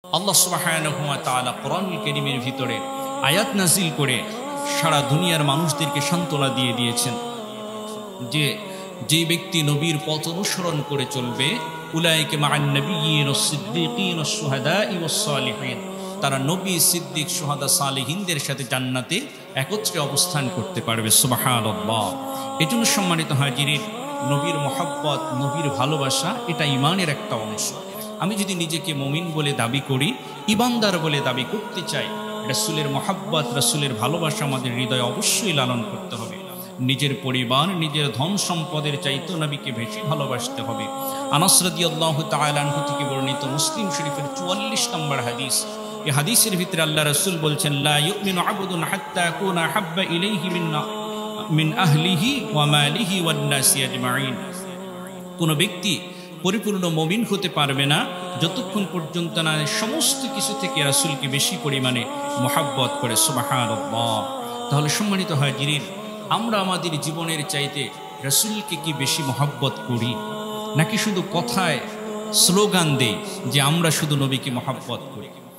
আল্লাহ সুবহানাহু ওয়া তাআলা কোরআনুল কারীমের ভিতরে আয়াত নাজিল করে সারা দুনিয়ার মানুষদেরকে সান্ত্বনা দিয়ে দিয়েছেন যে যে ব্যক্তি নবীর পথ অনুসরণ করে চলবে উলাইকা মা'আন নাবিয়্যিন ওয়াস সিদ্দীকিন ওয়াস শুহাদা'i ওয়াস সালিহিন, তারা নবী, সিদ্দিক, শুহাদা, সালেহিনদের সাথে জান্নাতে একত্রে অবস্থান করতে পারবে। সুবহানাল্লাহ। এজন্য সম্মানিত হাজিরিন, নবীর মহব্বত, নবীর ভালোবাসা এটা ঈমানের একটা অংশ। আমি যদি নিজেকে মুমিন বলে দাবি করি, ঈমানদার বলে দাবি করতে চাই, রাসূলের মহব্বত, রাসূলের ভালোবাসা আমাদের হৃদয়ে অবশ্যই লালন করতে হবে। নিজের পরিবার, নিজের ধন সম্পদের চাইতে নবীকে বেশি ভালোবাসতে হবে। আনাস রাদিয়াল্লাহু তাআলা আনহু থেকে বর্ণিত মুসলিম শরীফের 44 নম্বর হাদিস। এই হাদিসের ভিতরে আল্লাহ রাসূল বলছেন, লা ইউমিনু আবদুন হাত্তা কুনা হাব্বা ইলাইহি মিন আহলিহি ওয়া মালিহি ওয়ান নাসি আজমাইন। কোন ব্যক্তি পরিপূর্ণ মুমিন হতে পারবে না যতক্ষণ পর্যন্ত না সমস্ত কিছু থেকে রাসূলকে বেশি পরিমাণে মহব্বত করে। সুবহানাল্লাহ। তাহলে সম্মানিত হাজিরিন, আমরা আমাদের জীবনের চাইতে রাসূলকে কি বেশি মহব্বত করি, নাকি শুধু কথায় স্লোগান দেই যে আমরা শুধু নবীকে মহব্বত করি?